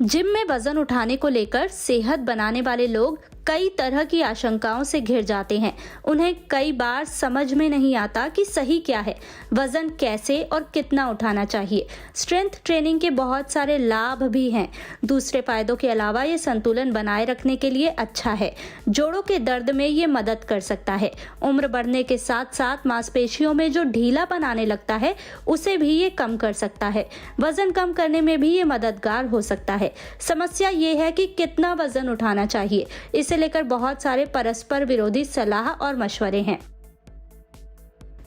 Gym में वजन उठाने को लेकर सेहत बनाने वाले लोग कई तरह की आशंकाओं से घिर जाते हैं। उन्हें कई बार समझ में नहीं आता कि सही क्या है, वजन कैसे और कितना उठाना चाहिए। स्ट्रेंथ ट्रेनिंग के बहुत सारे लाभ भी हैं। दूसरे फायदों के अलावा ये संतुलन बनाए रखने के लिए अच्छा है। जोड़ों के दर्द में ये मदद कर सकता है। उम्र बढ़ने के साथ साथ मांसपेशियों में जो ढीलापन आने लगता है उसे भी ये कम कर सकता है। वजन कम करने में भी ये मददगार हो सकता है। समस्या ये है कि कितना वजन उठाना चाहिए। इसे लेकर बहुत सारे परस्पर विरोधी सलाह और मशवरे हैं।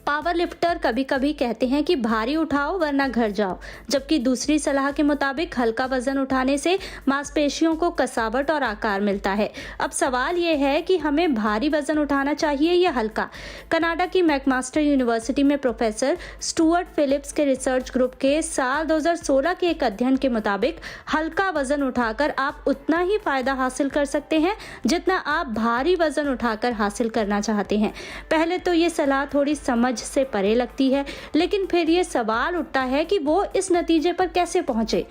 पावर लिफ्टर कभी कभी कहते हैं कि भारी उठाओ वरना घर जाओ, जबकि दूसरी सलाह के मुताबिक हल्का वजन उठाने से मांसपेशियों को कसावट और आकार मिलता है। अब सवाल ये है कि हमें भारी वजन उठाना चाहिए या हल्का। कनाडा की मैकमास्टर यूनिवर्सिटी में प्रोफेसर स्टुअर्ट फिलिप्स के रिसर्च ग्रुप के साल 2016 के एक अध्ययन के मुताबिक हल्का वजन उठाकर आप उतना ही फायदा हासिल कर सकते हैं जितना आप भारी वजन उठाकर हासिल करना चाहते हैं। पहले तो ये सलाह थोड़ी समझ से परे लगती है, लेकिन फिर ये सवाल उठता है कि वो इस नतीजे पर कैसे पहुंचे।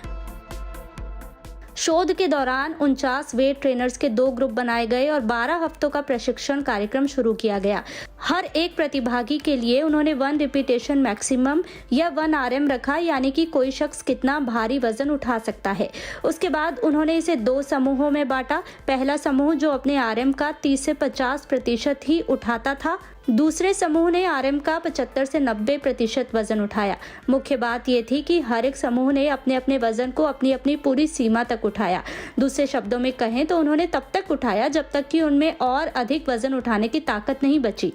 शोध के दौरान 49 वेट ट्रेनर्स के 2 ग्रुप बनाए गए और 12 हफ्तों का प्रशिक्षण कार्यक्रम शुरू किया गया। हर एक प्रतिभागी के लिए उन्होंने 1 रिपीटेशन मैक्सिमम या 1 RM रखा, यानी कि कोई शख्स कितना भारी वजन उठा सकता है। उसके बाद उन्होंने इसे 2 समूहों में बांटा। पहला समूह जो अपने RM का 30 से 50% ही उठाता था, दूसरे समूह ने RM का 75 से 90% वजन उठाया। मुख्य बात यह थी कि हर एक समूह ने अपने अपने वजन को अपनी अपनी पूरी सीमा तक उठाया। दूसरे शब्दों में कहें तो उन्होंने तब तक उठाया जब तक कि उनमें और अधिक वजन उठाने की ताकत नहीं बची।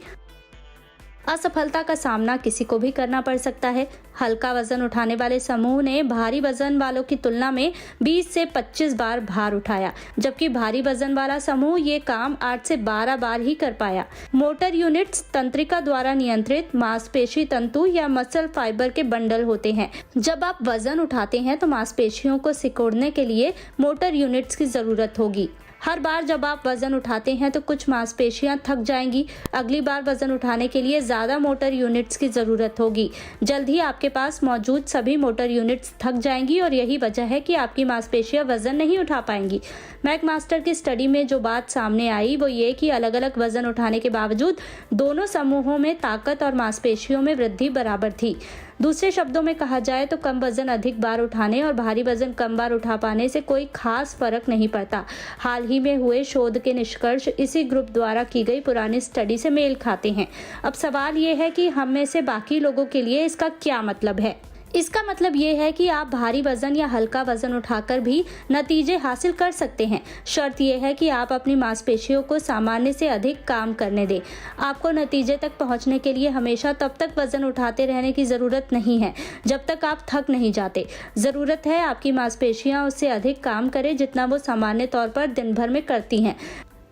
असफलता का सामना किसी को भी करना पड़ सकता है। हल्का वजन उठाने वाले समूह ने भारी वजन वालों की तुलना में 20 से 25 बार भार उठाया, जबकि भारी वजन वाला समूह ये काम 8 से 12 बार ही कर पाया। मोटर यूनिट्स तंत्रिका द्वारा नियंत्रित मांसपेशी तंतु या मसल फाइबर के बंडल होते हैं। जब आप वजन उठाते हैं तो मांसपेशियों को सिकोड़ने के लिए मोटर यूनिट्स की जरूरत होगी। हर बार जब आप वजन उठाते हैं तो कुछ मांसपेशियां थक जाएंगी। अगली बार वजन उठाने के लिए ज्यादा मोटर यूनिट्स की जरूरत होगी। जल्द ही आपके पास मौजूद सभी मोटर यूनिट्स थक जाएंगी और यही वजह है कि आपकी मांसपेशियां वजन नहीं उठा पाएंगी। मैकमास्टर की स्टडी में जो बात सामने आई वो ये कि अलग अलग वजन उठाने के बावजूद दोनों समूहों में ताकत और मांसपेशियों में वृद्धि बराबर थी। दूसरे शब्दों में कहा जाए तो कम वजन अधिक बार उठाने और भारी वजन कम बार उठा पाने से कोई खास फर्क नहीं पड़ता। हाल ही में हुए शोध के निष्कर्ष इसी ग्रुप द्वारा की गई पुरानी स्टडी से मेल खाते हैं। अब सवाल ये है कि हम में से बाकी लोगों के लिए इसका क्या मतलब है। इसका मतलब ये है कि आप भारी वजन या हल्का वजन उठाकर भी नतीजे हासिल कर सकते हैं। शर्त यह है कि आप अपनी मांसपेशियों को सामान्य से अधिक काम करने दें। आपको नतीजे तक पहुंचने के लिए हमेशा तब तक वजन उठाते रहने की ज़रूरत नहीं है जब तक आप थक नहीं जाते। ज़रूरत है आपकी मांसपेशियां उससे अधिक काम करें जितना वो सामान्य तौर पर दिन भर में करती हैं।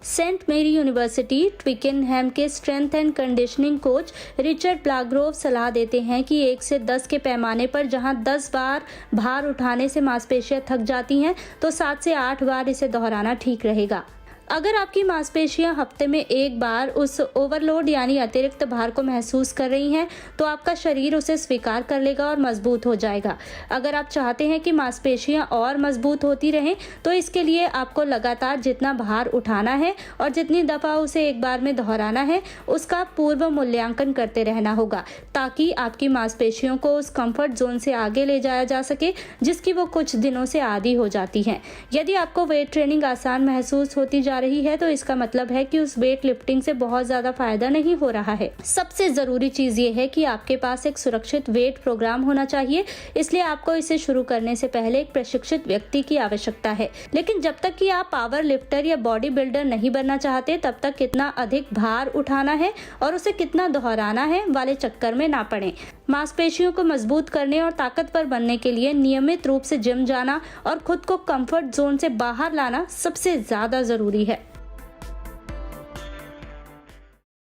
सेंट मेरी यूनिवर्सिटी ट्विकेनहैम के strength and conditioning coach Richard Blagrove सलाह देते हैं कि 1 से 10 के पैमाने पर जहां 10 बार भार उठाने से मांसपेशियां थक जाती हैं तो 7 से 8 बार इसे दोहराना ठीक रहेगा। अगर आपकी मांसपेशियां हफ्ते में 1 बार उस ओवरलोड यानी अतिरिक्त भार को महसूस कर रही हैं तो आपका शरीर उसे स्वीकार कर लेगा और मजबूत हो जाएगा। अगर आप चाहते हैं कि मांसपेशियां और मजबूत होती रहें तो इसके लिए आपको लगातार जितना भार उठाना है और जितनी दफ़ा उसे एक बार में दोहराना है उसका पूर्व मूल्यांकन करते रहना होगा, ताकि आपकी मांसपेशियों को उस कंफर्ट जोन से आगे ले जाया जा सके जिसकी वो कुछ दिनों से आदी हो जाती हैं। यदि आपको वेट ट्रेनिंग आसान महसूस होती जा रही है तो इसका मतलब है कि उस वेट लिफ्टिंग से बहुत ज्यादा फायदा नहीं हो रहा है। सबसे जरूरी चीज ये है कि आपके पास एक सुरक्षित वेट प्रोग्राम होना चाहिए, इसलिए आपको इसे शुरू करने से पहले एक प्रशिक्षित व्यक्ति की आवश्यकता है। लेकिन जब तक कि आप पावर लिफ्टर या बॉडी बिल्डर नहीं बनना चाहते तब तक कितना अधिक भार उठाना है और उसे कितना दोहराना है वाले चक्कर में ना पड़ें। मांसपेशियों को मजबूत करने और ताकतवर बनने के लिए नियमित रूप से जिम जाना और खुद को कंफर्ट जोन से बाहर लाना सबसे ज्यादा जरूरी है।